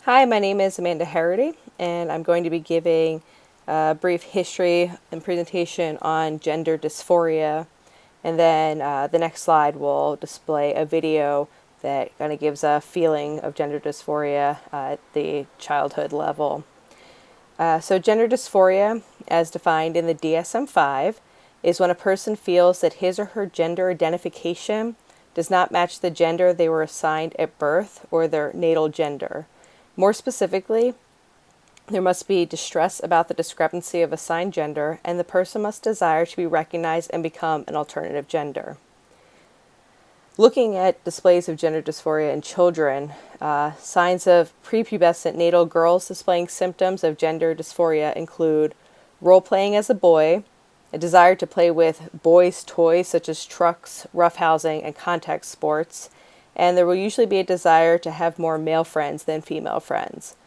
Hi, my name is Amanda Harity, and I'm going to be giving a brief history and presentation on gender dysphoria. And then the next slide will display a video that kind of gives a feeling of gender dysphoria at the childhood level. So, gender dysphoria, as defined in the DSM-5, is when a person feels that his or her gender identification does not match the gender they were assigned at birth or their natal gender. More specifically, there must be distress about the discrepancy of assigned gender, and the person must desire to be recognized and become an alternative gender. Looking at displays of gender dysphoria in children, signs of prepubescent natal girls displaying symptoms of gender dysphoria include role playing as a boy, a desire to play with boys' toys such as trucks, roughhousing, and contact sports, and there will usually be a desire to have more male friends than female friends.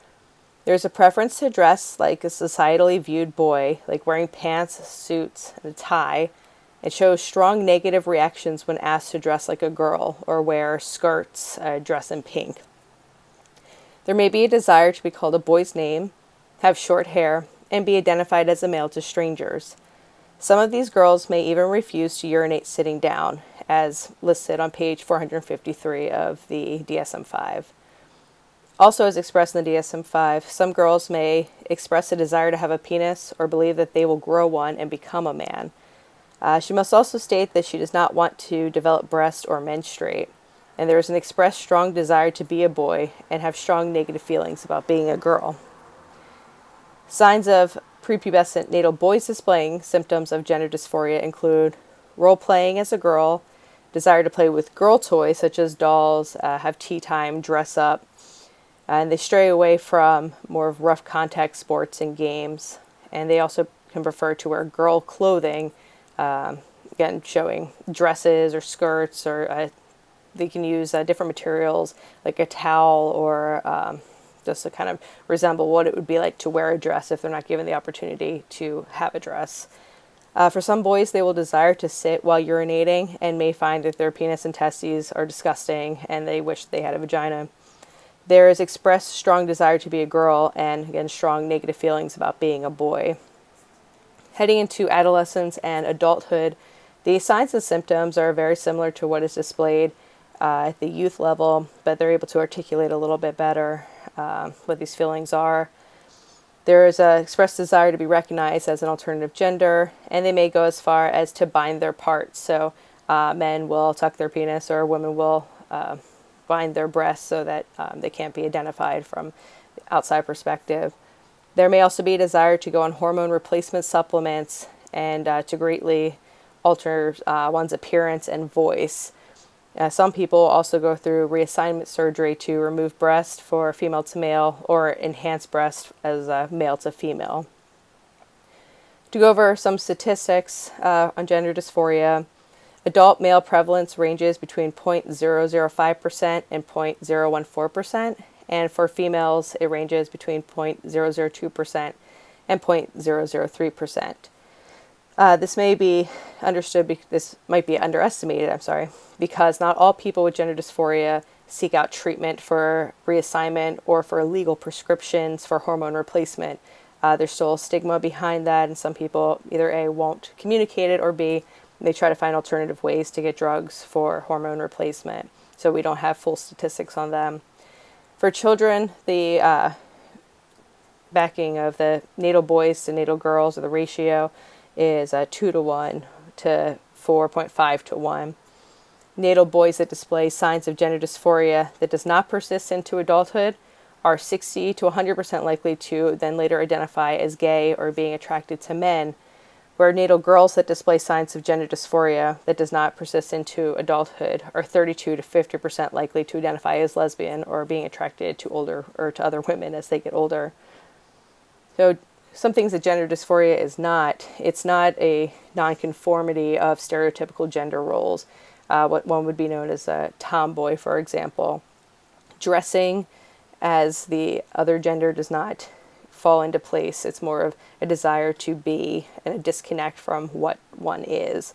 There's a preference to dress like a societally viewed boy, like wearing pants, suits, and a tie. It shows strong negative reactions when asked to dress like a girl or wear skirts, dress in pink. There may be a desire to be called a boy's name, have short hair, and be identified as a male to strangers. Some of these girls may even refuse to urinate sitting down, as listed on page 453 of the DSM-5. Also, as expressed in the DSM-5, some girls may express a desire to have a penis or believe that they will grow one and become a man. She must also state that she does not want to develop breast or menstruate, and there is an expressed strong desire to be a boy and have strong negative feelings about being a girl. Signs of prepubescent natal boys displaying symptoms of gender dysphoria include role playing as a girl, desire to play with girl toys such as dolls, have tea time, dress up, and they stray away from more of rough contact sports and games. And they also can prefer to wear girl clothing, again showing dresses or skirts, or they can use different materials like a towel or just to kind of resemble what it would be like to wear a dress if they're not given the opportunity to have a dress. For some boys, they will desire to sit while urinating and may find that their penis and testes are disgusting and they wish they had a vagina. There is expressed strong desire to be a girl and, again, strong negative feelings about being a boy. Heading into adolescence and adulthood, the signs and symptoms are very similar to what is displayed at the youth level, but they're able to articulate a little bit better what these feelings are. There is an expressed desire to be recognized as an alternative gender, and they may go as far as to bind their parts. So men will tuck their penis, or women will bind their breasts so that they can't be identified from the outside perspective. There may also be a desire to go on hormone replacement supplements and to greatly alter one's appearance and voice. Some people also go through reassignment surgery to remove breast for female to male or enhance breast as male to female. To go over some statistics on gender dysphoria, adult male prevalence ranges between 0.005% and 0.014%, and for females it ranges between 0.002% and 0.003%. This might be underestimated, because not all people with gender dysphoria seek out treatment for reassignment or for legal prescriptions for hormone replacement. There's still a stigma behind that, and some people either A, won't communicate it, or B, they try to find alternative ways to get drugs for hormone replacement. So we don't have full statistics on them. For children, the backing of the natal boys to natal girls, or the ratio, is 2 to 1 to 4.5 to 1. Natal boys that display signs of gender dysphoria that does not persist into adulthood are 60 to 100% likely to then later identify as gay or being attracted to men, where natal girls that display signs of gender dysphoria that does not persist into adulthood are 32 to 50% likely to identify as lesbian or being attracted to older or to other women as they get older. So some things that gender dysphoria is not. It's not a nonconformity of stereotypical gender roles. What one would be known as a tomboy, for example. Dressing as the other gender does not fall into place. It's more of a desire to be and a disconnect from what one is.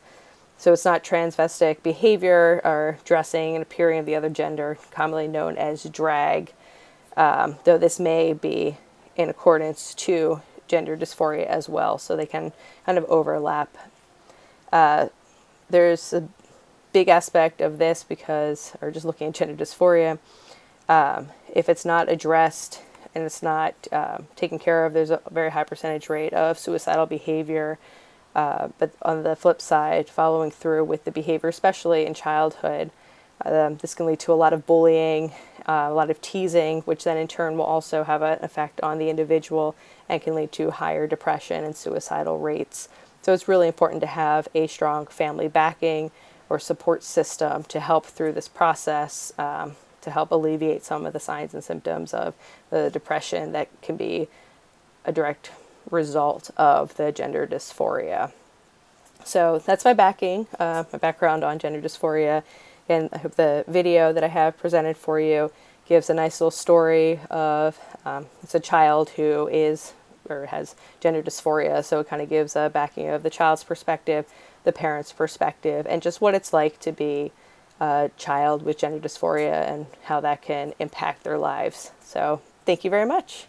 So it's not transvestic behavior or dressing and appearing of the other gender, commonly known as drag. though this may be in accordance to gender dysphoria as well, so they can kind of overlap. There's a big aspect of this because, or just looking at gender dysphoria, if it's not addressed and it's not taken care of, there's a very high percentage rate of suicidal behavior. But on the flip side, following through with the behavior, especially in childhood, this can lead to a lot of bullying, a lot of teasing, which then in turn will also have an effect on the individual and can lead to higher depression and suicidal rates. So it's really important to have a strong family backing or support system to help through this process, to help alleviate some of the signs and symptoms of the depression that can be a direct result of the gender dysphoria. So that's my background on gender dysphoria, and I hope the video that I have presented for you gives a nice little story of it's a child who is or has gender dysphoria, so it kind of gives a backing of the child's perspective, the parent's perspective, and just what it's like to be a child with gender dysphoria and how that can impact their lives. So thank you very much.